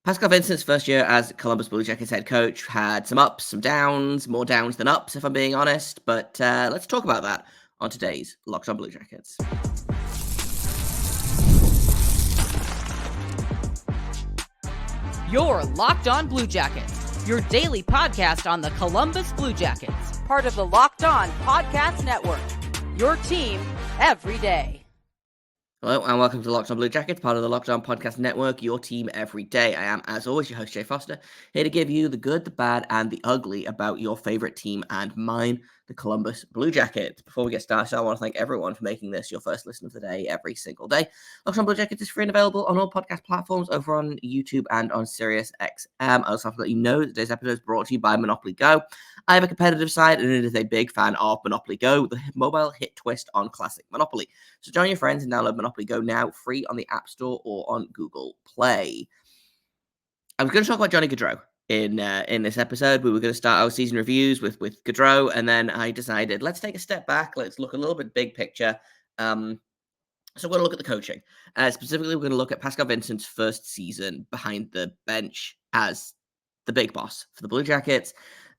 Pascal Vincent's first year as Columbus Blue Jackets head coach had some ups, some downs, more downs than ups, if I'm being honest. But let's talk about that on today's Locked On Blue Jackets. You're Locked On Blue Jackets, your daily podcast on the Columbus Blue Jackets, part of the Locked On Podcast Network, your team every day. Hello and welcome to Locked On Blue Jackets, part of the Locked On Podcast Network, your team every day. I am, as always, your host, Jay Foster, here to give you the good, the bad, and the ugly about your favorite team and mine, the Columbus Blue Jackets. Before we get started, I want to thank everyone for making this your first listen of the day every single day. Locked On Blue Jackets is free and available on all podcast platforms over on YouTube and on SiriusXM. I also have to let you know that today's episode is brought to you by Monopoly Go. I have a competitive side, and it is a big fan of Monopoly Go, the mobile hit twist on classic Monopoly. So join your friends and download Monopoly Go now, free on the App Store or on Google Play. I was going to talk about Johnny Gaudreau in this episode. We were going to start our season reviews with Gaudreau, and then I decided, let's take a step back. Let's look a little bit big picture. So we're going to look at the coaching. Specifically, we're going to look at Pascal Vincent's first season behind the bench as the big boss for the Blue Jackets.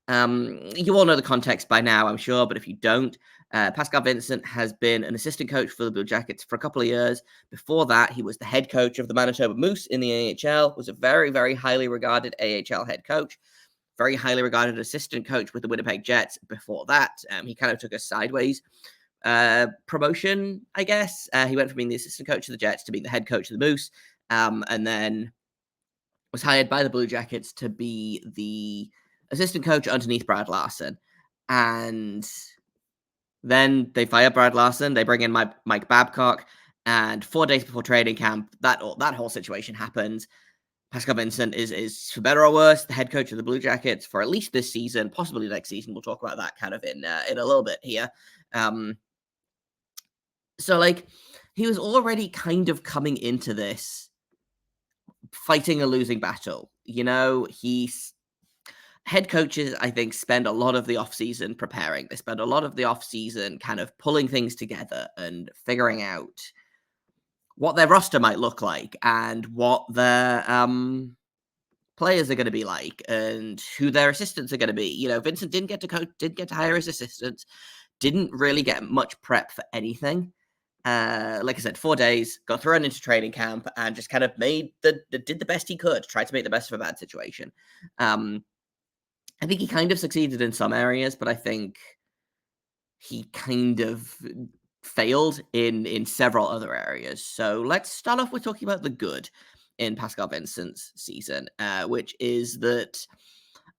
You all know the context by now, I'm sure, but if you don't, Pascal Vincent has been an assistant coach for the Blue Jackets for a couple of years. Before that, he was the head coach of the Manitoba Moose in the AHL, was a very, very highly regarded AHL head coach, very highly regarded assistant coach with the Winnipeg Jets. Before that, he kind of took a sideways promotion, I guess. He went from being the assistant coach of the Jets to being the head coach of the Moose, and then was hired by the Blue Jackets to be the assistant coach underneath Brad Larson. And then they fire Brad Larson. They bring in Mike Babcock. And 4 days before training camp, that whole situation happens. Pascal Vincent is, for better or worse, the head coach of the Blue Jackets for at least this season, possibly next season. We'll talk about that kind of in a little bit here. So, he was already kind of coming into this fighting a losing battle. You know, head coaches, I think, spend a lot of the offseason preparing. They spend a lot of the offseason kind of pulling things together and figuring out what their roster might look like and what their players are going to be like and who their assistants are going to be. You know, Vincent didn't get to coach, didn't get to hire his assistants, didn't really get much prep for anything. Like I said, 4 days, got thrown into training camp and just kind of did the best he could, tried to make the best of a bad situation. I think he kind of succeeded in some areas, but I think he kind of failed in several other areas. So let's start off with talking about the good in Pascal Vincent's season, which is that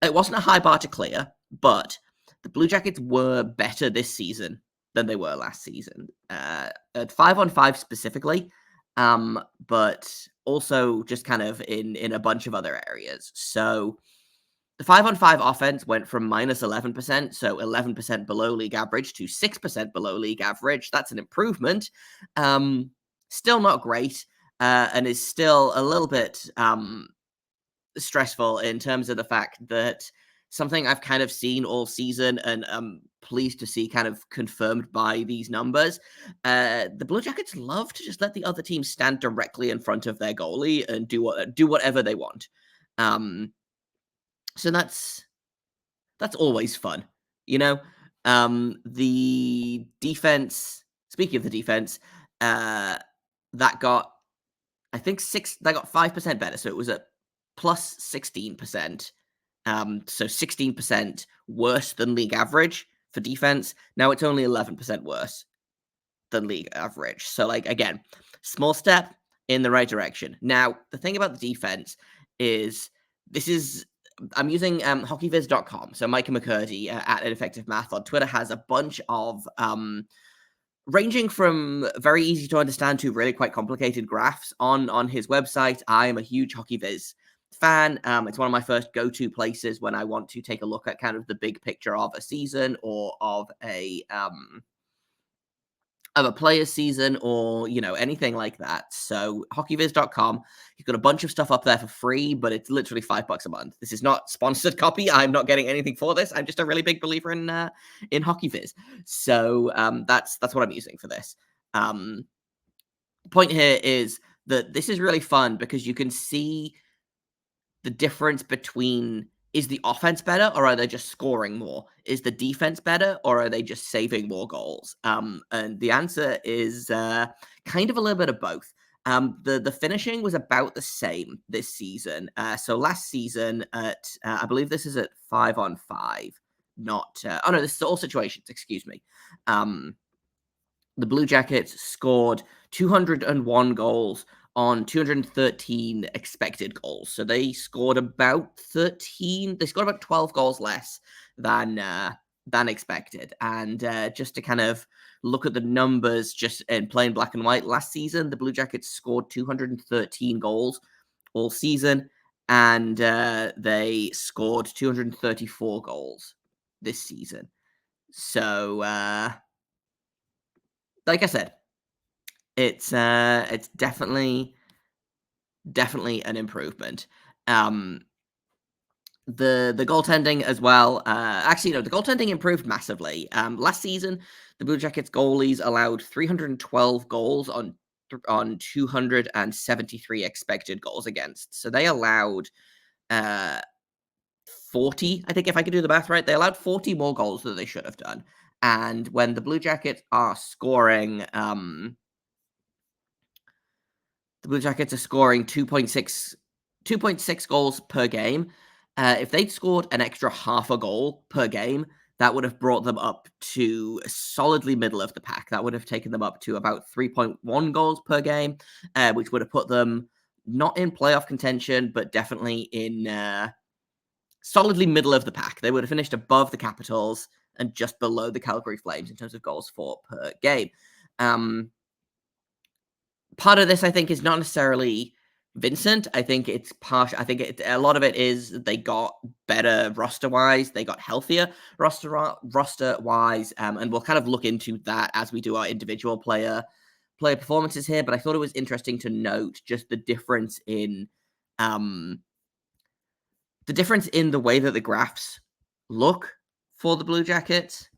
it wasn't a high bar to clear, but the Blue Jackets were better this season than they were last season. At 5-on-5 specifically, but also just kind of in a bunch of other areas. So the 5-on-5 offense went from minus 11%, so 11% below league average, to 6% below league average. That's an improvement. Still not great, and is still a little bit stressful in terms of the fact that something I've kind of seen all season, and I'm pleased to see kind of confirmed by these numbers. The Blue Jackets love to just let the other team stand directly in front of their goalie and do whatever they want. So that's always fun, you know. The defense. Speaking of the defense, that got, I think, 5% better. So it was at plus 16%. So 16% worse than league average for defense. Now it's only 11% worse than league average. So, again, small step in the right direction. Now, the thing about the defense is I'm using hockeyviz.com. So Micah McCurdy at Ineffective Math on Twitter has a bunch of ranging from very easy to understand to really quite complicated graphs on his website. I am a huge HockeyViz fan. It's one of my first go-to places when I want to take a look at kind of the big picture of a season or of a player's season, or, you know, anything like that. So hockeyviz.com, you've got a bunch of stuff up there for free, but it's literally $5 a month. This is not sponsored copy. I'm not getting anything for this. I'm just a really big believer in HockeyViz. So that's what I'm using for this. The point here is that this is really fun because you can see the difference between, is the offense better or are they just scoring more? Is the defense better or are they just saving more goals? And the answer is kind of a little bit of both. The finishing was about the same this season. So last season at I believe this is at 5-on-5, not oh no, this is all situations. Excuse me. The Blue Jackets scored 201 goals on 213 expected goals. So they scored about 12 goals less than expected. And just to kind of look at the numbers just in plain black and white, last season, the Blue Jackets scored 213 goals all season, and they scored 234 goals this season. So, like I said, it's definitely an improvement. The goaltending as well. Actually, no, the goaltending improved massively. Last season, the Blue Jackets goalies allowed 312 goals on 273 expected goals against. So they allowed 40. I think if I could do the math right, they allowed 40 more goals than they should have done. And when the Blue Jackets are scoring, the Blue Jackets are scoring 2.6 goals per game. If they'd scored an extra half a goal per game, that would have brought them up to solidly middle of the pack. That would have taken them up to about 3.1 goals per game, which would have put them not in playoff contention, but definitely in solidly middle of the pack. They would have finished above the Capitals and just below the Calgary Flames in terms of goals for per game. Part of this, I think, is not necessarily Vincent. I think it's partial. I think a lot of it is they got better roster-wise. They got healthier roster-wise, and we'll kind of look into that as we do our individual player performances here. But I thought it was interesting to note just the difference in the way that the graphs look for the Blue Jackets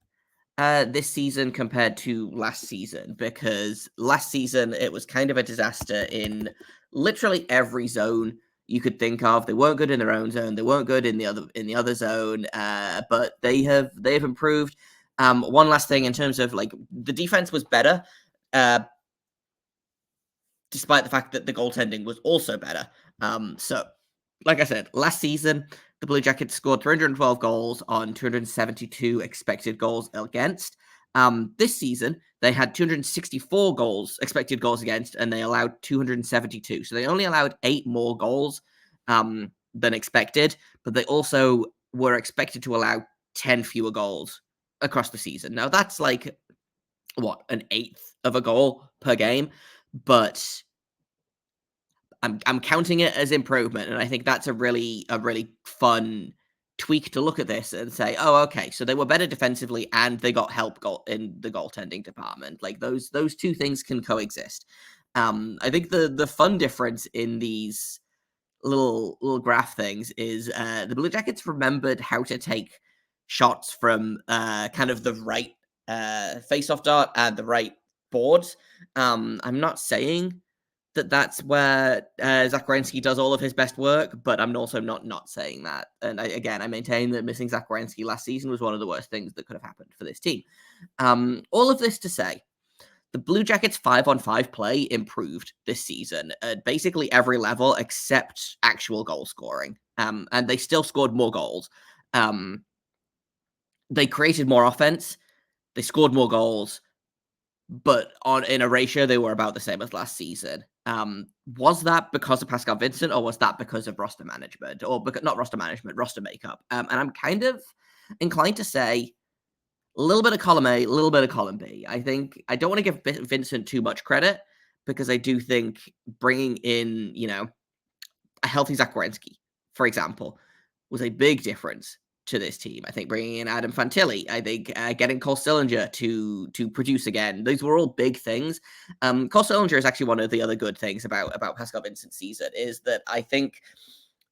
this season compared to last season, because last season it was kind of a disaster in literally every zone you could think of. They weren't good in their own zone. They weren't good in the other zone. But they have improved. One last thing in terms of like the defense was better, despite the fact that the goaltending was also better. So, like I said, last season, the Blue Jackets scored 312 goals on 272 expected goals against. This season, they had 264 expected goals against, and they allowed 272. So they only allowed 8 more goals than expected, but they also were expected to allow 10 fewer goals across the season. Now, that's like, what, an eighth of a goal per game? But I'm counting it as improvement, and I think that's a really fun tweak to look at this and say, oh, okay, so they were better defensively and they got help in the goaltending department. Like those two things can coexist. I think the fun difference in these little graph things is the Blue Jackets remembered how to take shots from kind of the right face-off dart and the right boards. I'm not saying that's where Zach Werenski does all of his best work, but I'm also not saying that. And I maintain that missing Zach Werenski last season was one of the worst things that could have happened for this team. All of this to say, the Blue Jackets 5-on-5 play improved this season at basically every level except actual goal scoring. And they still scored more goals. They created more offense. They scored more goals. But in a ratio, they were about the same as last season. Was that because of Pascal Vincent, or was that because of roster management, or not roster management, roster makeup? And I'm kind of inclined to say a little bit of column A, a little bit of column B. I think I don't want to give Vincent too much credit, because I do think bringing in, a healthy Zach Werenski, for example, was a big difference to this team. I think bringing in Adam Fantilli, I think getting Cole Sillinger to produce again, these were all big things. Cole Sillinger is actually one of the other good things about Pascal Vincent's season, is that I think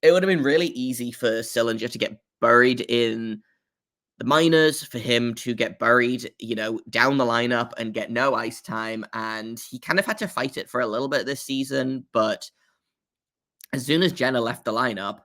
it would have been really easy for Sillinger to get buried in the minors, for him to get buried, down the lineup and get no ice time. And he kind of had to fight it for a little bit this season, but as soon as Jenna left the lineup,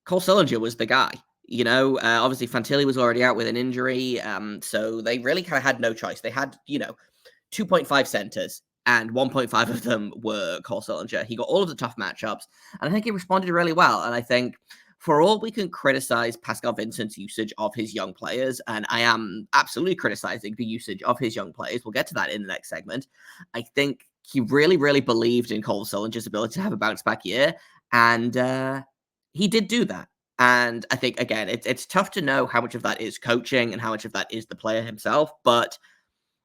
Cole Sillinger was the guy. Obviously Fantilli was already out with an injury, so they really kind of had no choice. They had, 2.5 centers, and 1.5 of them were Cole Sillinger. He got all of the tough matchups, and I think he responded really well. And I think for all we can criticize Pascal Vincent's usage of his young players, and I am absolutely criticizing the usage of his young players, we'll get to that in the next segment. I think he really, really believed in Cole Sillinger's ability to have a bounce back year, and he did do that. And I think, again, it's tough to know how much of that is coaching and how much of that is the player himself. But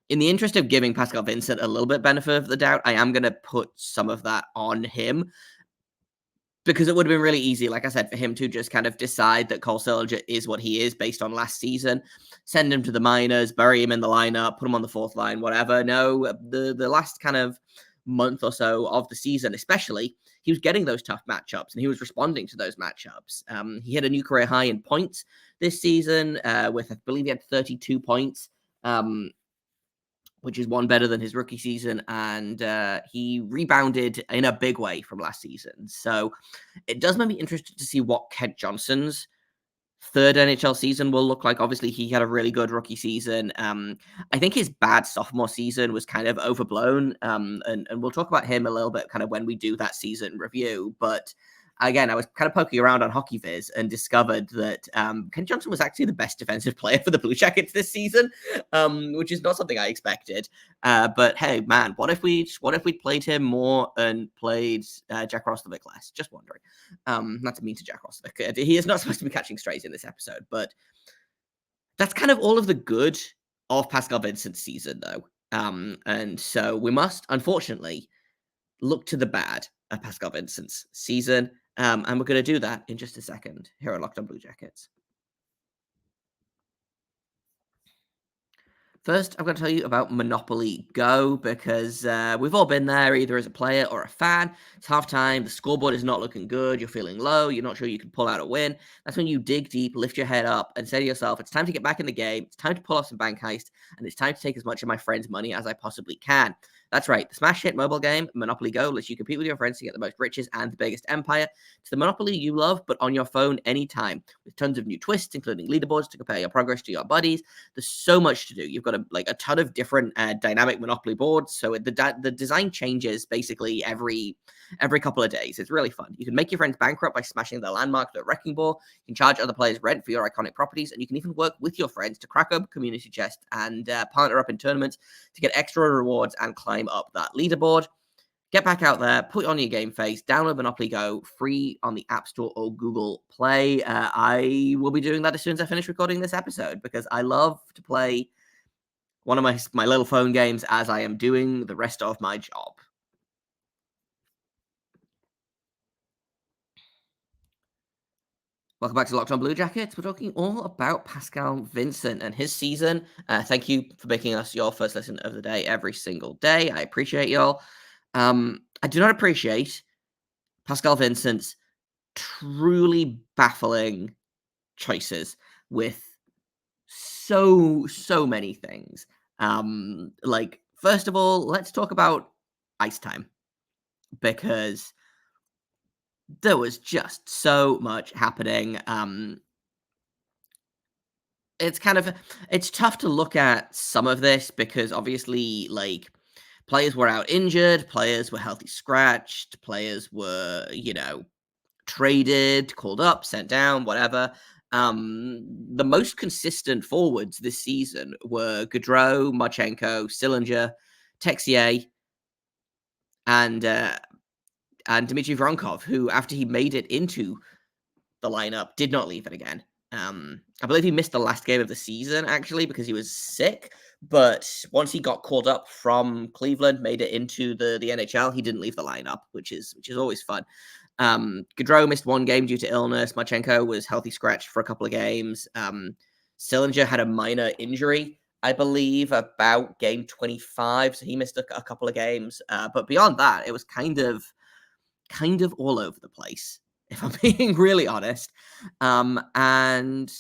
in the interest of giving Pascal Vincent a little bit benefit of the doubt, I am going to put some of that on him, because it would have been really easy, like I said, for him to just kind of decide that Cole Sillinger is what he is based on last season, send him to the minors, bury him in the lineup, put him on the fourth line, whatever. No, the last kind of month or so of the season, especially, he was getting those tough matchups and he was responding to those matchups. He hit a new career high in points this season with, I believe he had 32 points, which is one better than his rookie season. And he rebounded in a big way from last season. So it does make me interested to see what Kent Johnson's third NHL season will look like. Obviously, he had a really good rookie season. I think his bad sophomore season was kind of overblown. And we'll talk about him a little bit kind of when we do that season review. But again, I was kind of poking around on HockeyViz and discovered that Kent Johnson was actually the best defensive player for the Blue Jackets this season, which is not something I expected. But hey, man, what if we played him more and played Jack Roslovic less? Just wondering. Not to mean to Jack Roslovic. He is not supposed to be catching strays in this episode, but that's kind of all of the good of Pascal Vincent's season, though. And so we must, unfortunately, look to the bad of Pascal Vincent's season. And we're going to do that in just a second here at Locked On Blue Jackets. First, I'm going to tell you about Monopoly Go, because we've all been there, either as a player or a fan. It's halftime, the scoreboard is not looking good, you're feeling low, you're not sure you can pull out a win. That's when you dig deep, lift your head up, and say to yourself, it's time to get back in the game, it's time to pull off some bank heist, and it's time to take as much of my friends' money as I possibly can. That's right, the smash hit mobile game, Monopoly Go, lets you compete with your friends to get the most riches and the biggest empire. It's the Monopoly you love, but on your phone anytime, with tons of new twists, including leaderboards to compare your progress to your buddies. There's so much to do. You've got a ton of different dynamic Monopoly boards, so the design changes basically every couple of days. It's really fun. You can make your friends bankrupt by smashing their landmarks with a wrecking ball. You can charge other players rent for your iconic properties, and you can even work with your friends to crack up community chests and partner up in tournaments to get extra rewards and climb up that leaderboard. Get back out there, put on your game face, download Monopoly Go, free on the App Store or Google Play. I will be doing that as soon as I finish recording this episode, because I love to play one of my little phone games as I am doing the rest of my job. Welcome back to Locked On Blue Jackets. We're talking all about Pascal Vincent and his season. Thank you for making us your first listen of the day every single day. I appreciate y'all. I do not appreciate Pascal Vincent's truly baffling choices with so many things. First of all, let's talk about ice time, because there was just so much happening. It's tough to look at some of this, because obviously, players were out injured, players were healthy scratched, players were, traded, called up, sent down, whatever. The most consistent forwards this season were Gaudreau, Marchenko, Sillinger, Texier, and Dmitry Voronkov, who, after he made it into the lineup, did not leave it again. I believe he missed the last game of the season, actually, because he was sick. But once he got called up from Cleveland, made it into the NHL, he didn't leave the lineup, which is always fun. Gaudreau missed one game due to illness. Marchenko was healthy scratched for a couple of games. Sillinger had a minor injury, I believe, about game 25, so he missed a couple of games. But beyond that, it was kind of all over the place, if I'm being really honest. And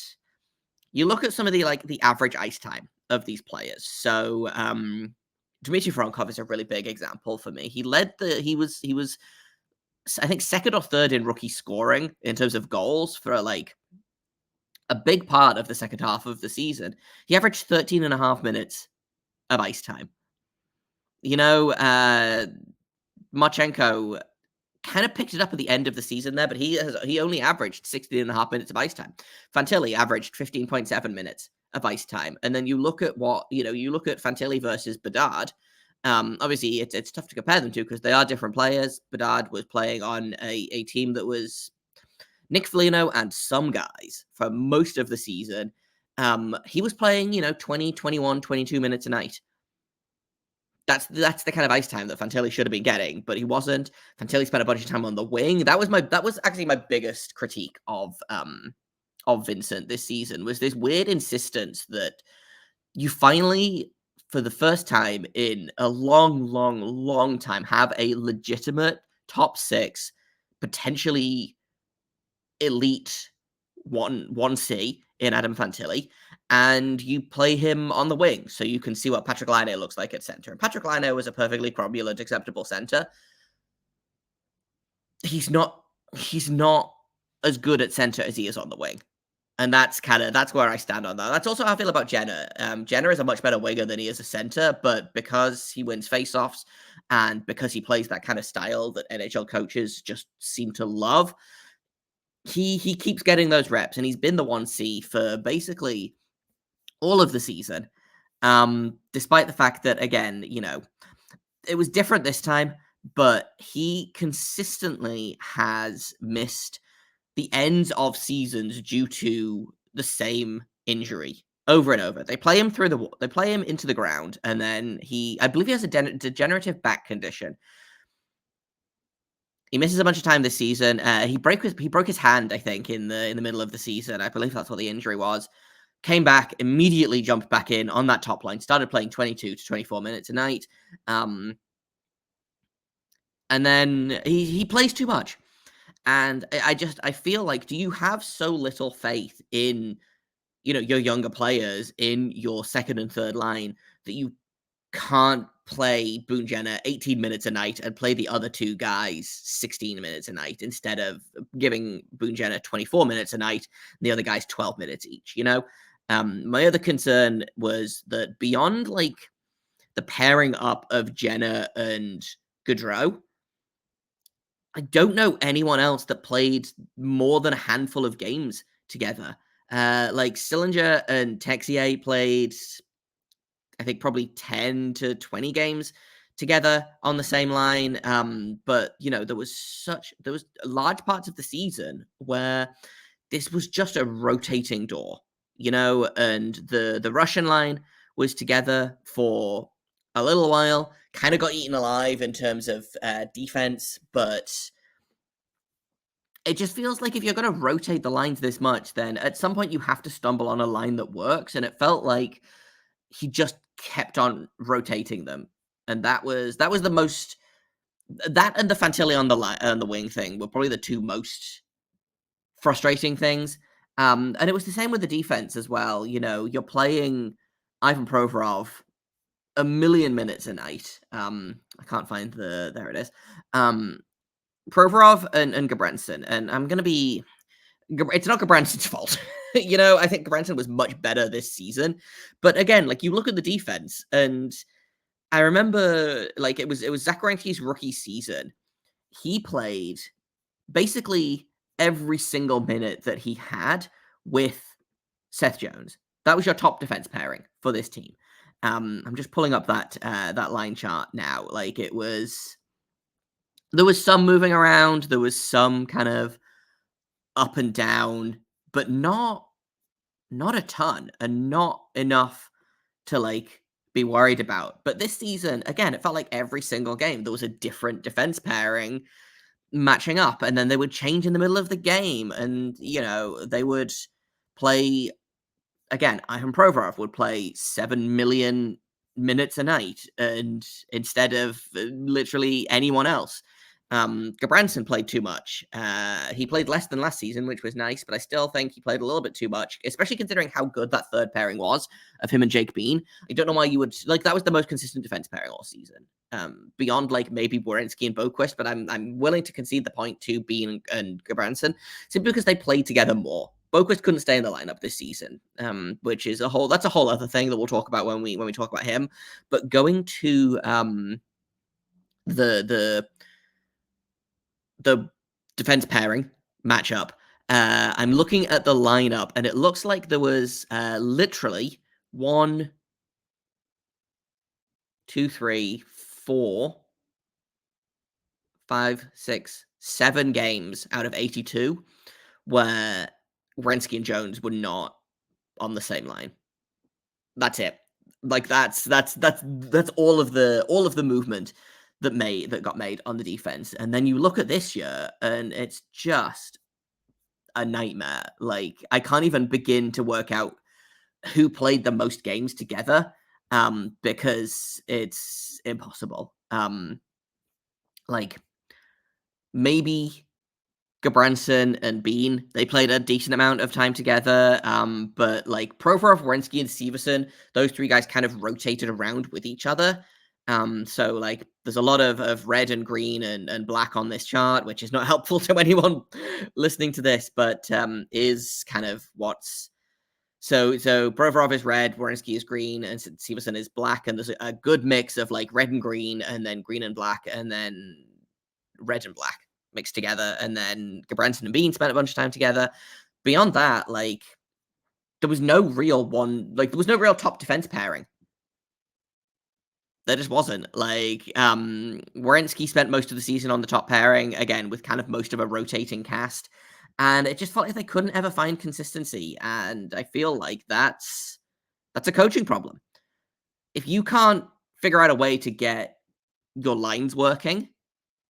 you look at some of the average ice time of these players. So Dmitry Voronkov is a really big example for me. He was I think second or third in rookie scoring in terms of goals for like a big part of the second half of the season. He averaged 13 and a half minutes of ice time. You know, Marchenko kind of picked it up at the end of the season there, but he only averaged 16 and a half minutes of ice time. Fantilli averaged 15.7 minutes of ice time. And then you look at you look at Fantilli versus Bedard. Obviously, it's tough to compare them to because they are different players. Bedard was playing on a team that was Nick Foligno and some guys for most of the season. He was playing, 20, 21, 22 minutes a night. That's the kind of ice time that Fantilli should have been getting, but he wasn't. Fantilli spent a bunch of time on the wing. That was actually my biggest critique of Vincent this season, was this weird insistence that you finally, for the first time in a long, long, long time, have a legitimate top six, potentially elite 1C in Adam Fantilli, and you play him on the wing so you can see what Patrick Laine looks like at center. And Patrick Laine was a perfectly cromulent, acceptable center. He's not as good at center as he is on the wing. And that's where I stand on that. That's also how I feel about Jenner. Jenner is a much better winger than he is a center, but because he wins faceoffs and because he plays that kind of style that NHL coaches just seem to love, he keeps getting those reps, and he's been the 1C for basically all of the season. Despite the fact that, again, it was different this time, but he consistently has missed the ends of seasons due to the same injury over and over. They play him into the ground, and then I believe he has a degenerative back condition. He misses a bunch of time this season. He broke his hand, I think, in the middle of the season. I believe that's what the injury was. Came back, immediately jumped back in on that top line, started playing 22 to 24 minutes a night. And then he plays too much. And I feel like, do you have so little faith in, your younger players, in your second and third line, that you can't play Boone Jenner 18 minutes a night and play the other two guys 16 minutes a night instead of giving Boone Jenner 24 minutes a night and the other guys 12 minutes each, My other concern was that beyond, the pairing up of Jenner and Gaudreau, I don't know anyone else that played more than a handful of games together. Sillinger and Texier played, I think, probably 10 to 20 games together on the same line. But, there was large parts of the season where this was just a rotating door, and the Russian line was together for a little while, kind of got eaten alive in terms of defense, but it just feels like if you're going to rotate the lines this much, then at some point you have to stumble on a line that works, and it felt like he just kept on rotating them, and that was the most. That and the Fantilli on the wing thing were probably the two most frustrating things. And it was the same with the defense as well. You're playing Ivan Provorov a million minutes a night. I can't find there it is. Provorov and Gabranson, and I'm gonna be. It's not Gabranson's fault. I think Gabranson was much better this season. But again, you look at the defense, and I remember, it was Zach Greinke's rookie season. He played basically every single minute that he had with Seth Jones. That was your top defense pairing for this team. I'm just pulling up that line chart now. There was some moving around. There was some kind of up and down, but not a ton, and not enough to be worried about. But this season, again, it felt like every single game there was a different defense pairing matching up, and then they would change in the middle of the game, and they would play again. Ivan Provorov would play 7 million minutes a night, and instead of literally anyone else. Gabranson played too much. He played less than last season, which was nice, but I still think he played a little bit too much, especially considering how good that third pairing was of him and Jake Bean. I don't know why you would that was the most consistent defense pairing all season. beyond like maybe Werenski and Boquist, but I'm willing to concede the point to Bean and Gabranson simply because they played together more. Boquist couldn't stay in the lineup this season, which is a whole other thing that we'll talk about when we talk about him. But going to the defense pairing matchup, I'm looking at the lineup, and it looks like there was literally 1, 2, 3, 4, 5, 6, 7 games out of 82 where Werenski and Jones were not on the same line. That's it. Like that's all of the movement that got made on the defense. And then you look at this year, and it's just a nightmare. Like, I can't even begin to work out who played the most games together, because it's impossible. Like, maybe Gabranson and Bean, they played a decent amount of time together, but like Provorov, Werenski, and Severson, those three guys kind of rotated around with each other. So like there's a lot of red and green and black on this chart, which is not helpful to anyone listening to this, but is kind of what's so Provorov is red, Werenski is green, and Severson is black, and there's a good mix of like red and green, and then green and black, and then red and black mixed together, and then Gabranson and Bean spent a bunch of time together. Beyond that, like there was no real top defense pairing. There just wasn't. Like, Werenski spent most of the season on the top pairing, again, with kind of most of a rotating cast. And it just felt like they couldn't ever find consistency. And I feel like that's a coaching problem. If you can't figure out a way to get your lines working,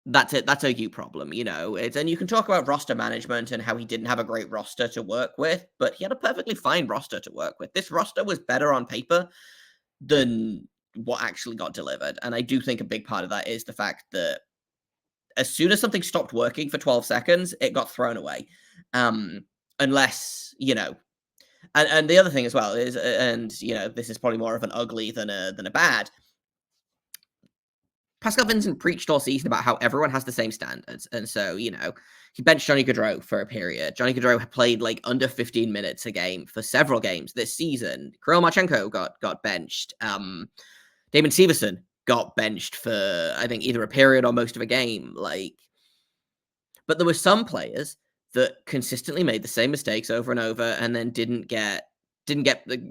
that's it. That's a you problem, you know. And you can talk about roster management and how he didn't have a great roster to work with, but he had a perfectly fine roster to work with. This roster was better on paper than what actually got delivered. And I do think a big part of that is the fact that as soon as something stopped working for 12 seconds, it got thrown away. Unless, you know, and the other thing as well is, and, you know, this is probably more of an ugly than a bad. Pascal Vincent preached all season about how everyone has the same standards. And so, you know, he benched Johnny Gaudreau for a period. Johnny Gaudreau had played like under 15 minutes a game for several games this season. Kirill Marchenko got benched. Damon Severson got benched for, I think, either a period or most of a game. Like, but there were some players that consistently made the same mistakes over and over and then didn't get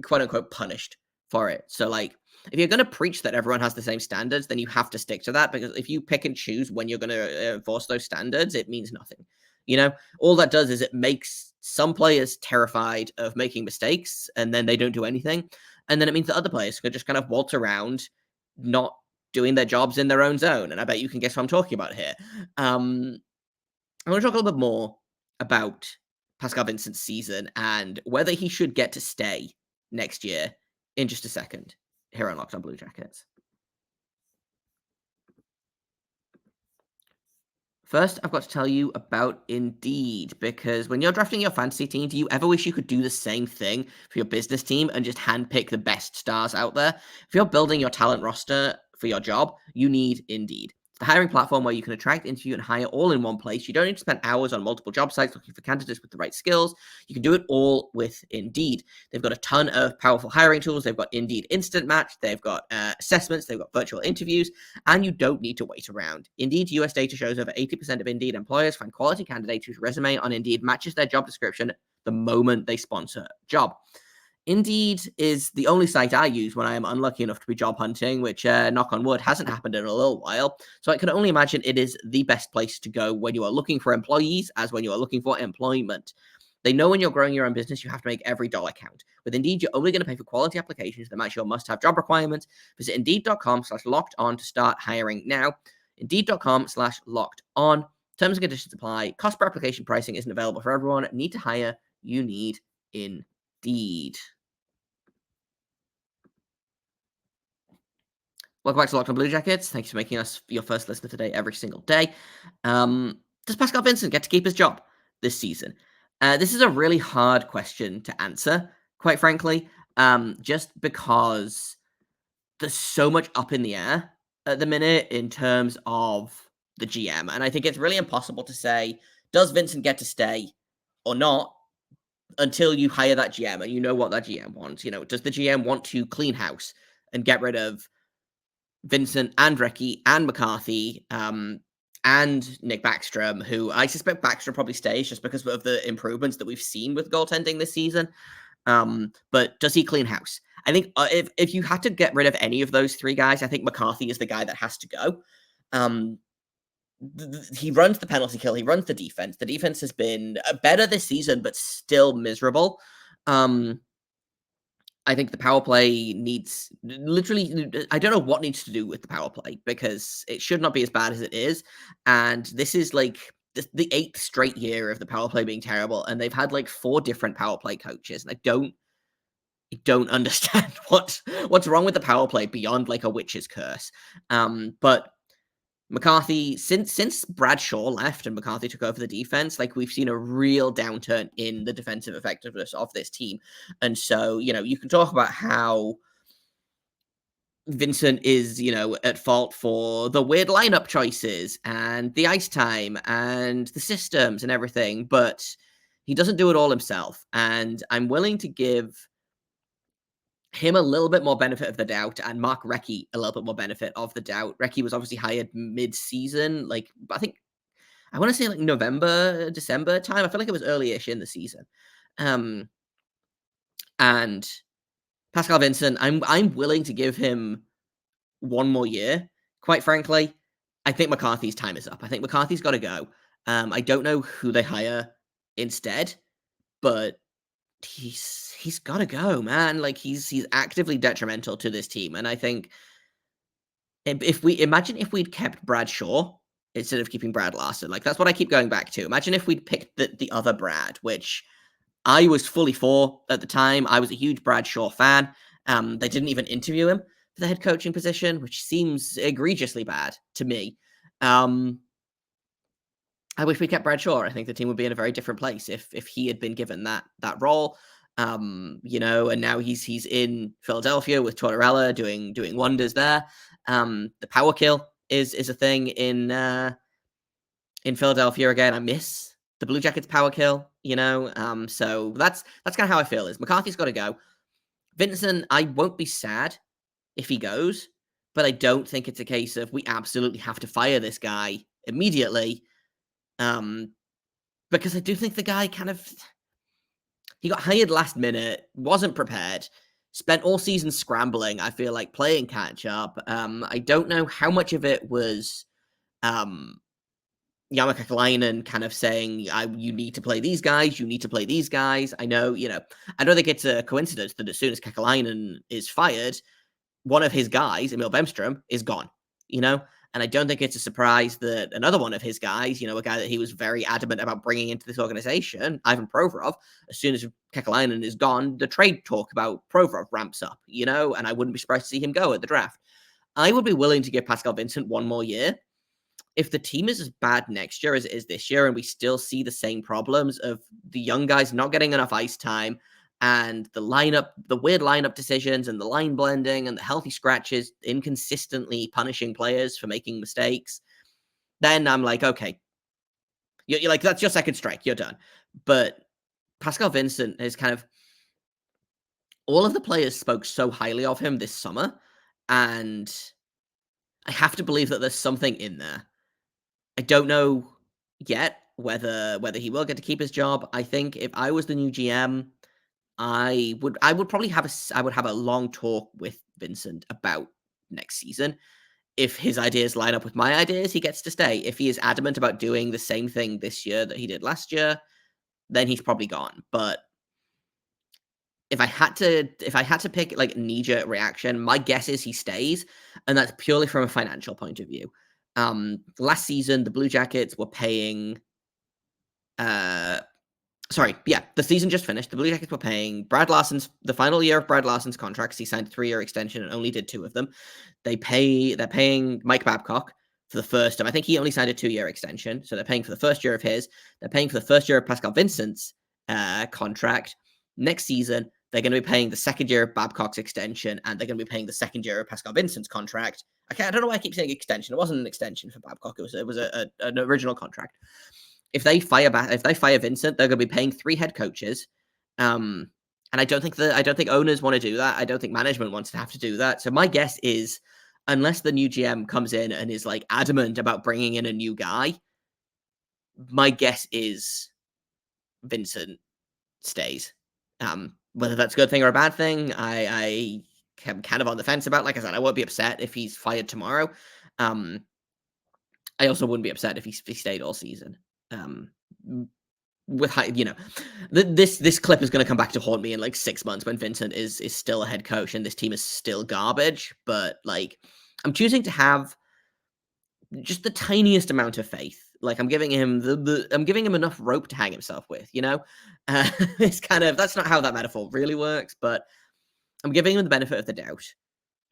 quote unquote punished for it. So like, if you're going to preach that everyone has the same standards, then you have to stick to that, because if you pick and choose when you're going to enforce those standards, it means nothing. You know, all that does is it makes some players terrified of making mistakes, and then they don't do anything. And then it means that other players can just kind of waltz around, not doing their jobs in their own zone. And I bet you can guess what I'm talking about here. I want to talk a little bit more about Pascal Vincent's season and whether he should get to stay next year in just a second here on Locked On Blue Jackets. First, I've got to tell you about Indeed, because when you're drafting your fantasy team, do you ever wish you could do the same thing for your business team and just handpick the best stars out there? If you're building your talent roster for your job, you need Indeed. The hiring platform where you can attract, interview, and hire all in one place. You don't need to spend hours on multiple job sites looking for candidates with the right skills. You can do it all with Indeed. They've got a ton of powerful hiring tools. They've got Indeed Instant Match. They've got assessments. They've got virtual interviews, and you don't need to wait around. Indeed US data shows over 80% of Indeed employers find quality candidates whose resume on Indeed matches their job description the moment they sponsor a job. Indeed is the only site I use when I am unlucky enough to be job hunting, which, knock on wood, hasn't happened in a little while. So I can only imagine it is the best place to go when you are looking for employees as when you are looking for employment. They know when you're growing your own business, you have to make every dollar count. With Indeed, you're only going to pay for quality applications that match your must-have job requirements. Visit Indeed.com/locked-on to start hiring now. Indeed.com/locked-on. Terms and conditions apply. Cost per application pricing isn't available for everyone. Need to hire? You need Indeed. Welcome back to Locked On Blue Jackets. Thanks for making us your first listener today every single day. Does Pascal Vincent get to keep his job this season? This is a really hard question to answer, quite frankly, just because there's so much up in the air at the minute in terms of the GM. And I think it's really impossible to say, does Vincent get to stay or not until you hire that GM and you know what that GM wants. Does the GM want to clean house and get rid of Vincent and Recchi and McCarthy and Nick Backstrom, who I suspect Backstrom probably stays just because of the improvements that we've seen with goaltending this season. But does he clean house? I think if you had to get rid of any of those three guys, I think McCarthy is the guy that has to go. He runs the penalty kill. He runs the defense. The defense has been better this season, but still miserable. I think the power play needs literally, I don't know what needs to do with the power play because it should not be as bad as it is. And this is like the 8th straight year of the power play being terrible. And they've had like 4 different power play coaches. And I don't understand what's wrong with the power play beyond like a witch's curse. But McCarthy, since Bradshaw left and McCarthy took over the defense, like we've seen a real downturn in the defensive effectiveness of this team. And so, you can talk about how Vincent is, at fault for the weird lineup choices and the ice time and the systems and everything, but he doesn't do it all himself. And I'm willing to give him a little bit more benefit of the doubt and Mark Recchi a little bit more benefit of the doubt. Recchi was obviously hired mid-season, I think I want to say like November, December time. I feel like it was early-ish in the season. And Pascal Vincent, I'm willing to give him one more year. Quite frankly, I think McCarthy's time is up. I think McCarthy's got to go. I don't know who they hire instead, but he's got to go, man. Like he's actively detrimental to this team, and I think if we'd kept Bradshaw instead of keeping Brad Larson, like that's what I keep going back to. Imagine if we'd picked the other Brad, which I was fully for at the time. I was a huge Bradshaw fan. They didn't even interview him for the head coaching position, which seems egregiously bad to me. I wish we kept Bradshaw. I think the team would be in a very different place if he had been given that role. And now he's in Philadelphia with Tortorella doing wonders there. The power kill is a thing in Philadelphia again. I miss the Blue Jackets power kill, so that's kind of how I feel is McCarthy's got to go. Vincent, I won't be sad if he goes, but I don't think it's a case of we absolutely have to fire this guy immediately. Because I do think the guy he got hired last minute, wasn't prepared, spent all season scrambling, I feel like playing catch up. I don't know how much of it was Jarmo Kekalainen kind of saying, you need to play these guys, you need to play these guys. I don't think it's a coincidence that as soon as Kekalainen is fired, one of his guys, Emil Bemstrom, is gone, And I don't think it's a surprise that another one of his guys, a guy that he was very adamant about bringing into this organization, Ivan Provorov, as soon as Kekalainen is gone, the trade talk about Provorov ramps up, and I wouldn't be surprised to see him go at the draft. I would be willing to give Pascal Vincent one more year. If the team is as bad next year as it is this year, and we still see the same problems of the young guys not getting enough ice time, and the weird lineup decisions and the line blending and the healthy scratches inconsistently punishing players for making mistakes, then I'm like, okay, you're like, that's your second strike, you're done. But Pascal Vincent is all of the players spoke so highly of him this summer, and I have to believe that there's something in there. I don't know yet whether he will get to keep his job. I think if I was the new GM, I would probably have a long talk with Vincent about next season. If his ideas line up with my ideas, he gets to stay. If he is adamant about doing the same thing this year that he did last year, then he's probably gone. But if I had to pick like knee-jerk reaction, my guess is he stays, and that's purely from a financial point of view. Last season, the Blue Jackets were paying the season just finished. The Blue Jackets were paying the final year of Brad Larson's contracts. He signed a 3-year extension and only did 2 of them. They're paying Mike Babcock for the first time. I think he only signed a 2-year extension. So they're paying for the first year of his. They're paying for the first year of Pascal Vincent's contract. Next season, They're going to be paying the second year of Babcock's extension, and they're going to be paying the second year of Pascal Vincent's contract. I don't know why I keep saying extension. It wasn't an extension for Babcock. It was an original contract. If they fire Vincent, they're going to be paying 3 head coaches. And I don't think owners want to do that. I don't think management wants to have to do that. So my guess is, unless the new GM comes in and is like adamant about bringing in a new guy, my guess is Vincent stays. Whether that's a good thing or a bad thing, I am kind of on the fence about. Like I said, I won't be upset if he's fired tomorrow. I also wouldn't be upset if he stayed all season. With this clip is going to come back to haunt me in like 6 months when Vincent is still a head coach and this team is still garbage. But like, I'm choosing to have just the tiniest amount of faith. Like, I'm giving him I'm giving him enough rope to hang himself with, it's kind of, that's not how that metaphor really works, but I'm giving him the benefit of the doubt.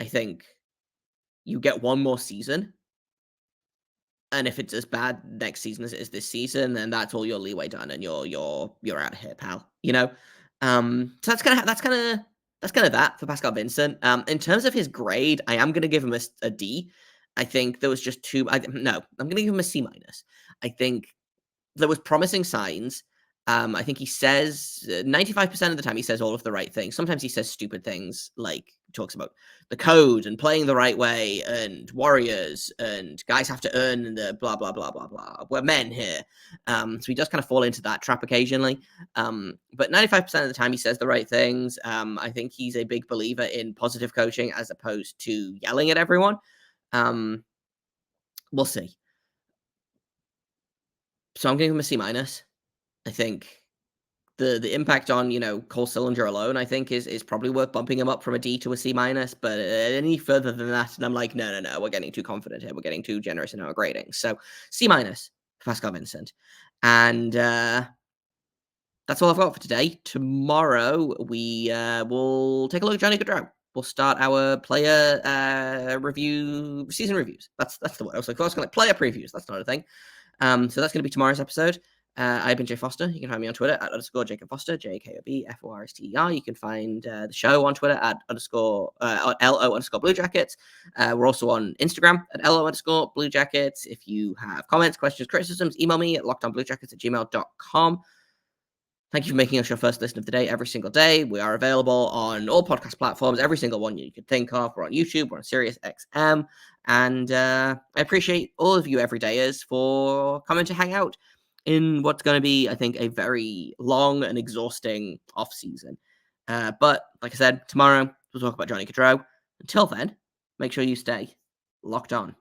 I think you get one more season, and if it's as bad next season as it is this season, then that's all your leeway done, and you're out of here, pal. So that's kind of that for Pascal Vincent. In terms of his grade, I am going to give him a D. I think there was just I'm going to give him a C-. I think there was promising signs. I think he says 95% of the time he says all of the right things. Sometimes he says stupid things, like talks about the code and playing the right way and warriors and guys have to earn the blah, blah, blah, blah, blah. We're men here. So he does kind of fall into that trap occasionally. But 95% of the time he says the right things. I think he's a big believer in positive coaching as opposed to yelling at everyone. We'll see. So I'm giving him a C-. I think the impact on, Cole Sillinger alone, I think is probably worth bumping him up from a D to a C-. But any further than that, and I'm like, no, we're getting too confident here. We're getting too generous in our grading. So C- for Pascal Vincent. And that's all I've got for today. Tomorrow, we will take a look at Johnny Gaudreau. We'll start our player season reviews. That's the word. I was like player previews. That's not a thing. So that's going to be tomorrow's episode. I've been Jay Foster. You can find me on Twitter at _Jacob Foster, JAKOBFORSTER. You can find the show on Twitter at LO_Blue Jackets. We're also on Instagram at LO_Blue Jackets. If you have comments, questions, criticisms, email me at lockedonbluejackets@gmail.com. Thank you for making us your first listen of the day every single day. We are available on all podcast platforms, every single one you could think of. We're on YouTube, we're on SiriusXM, and I appreciate all of you everydayers for coming to hang out in what's going to be, I think, a very long and exhausting off season. But like I said, tomorrow we'll talk about Johnny Gaudreau. Until then, make sure you stay locked on.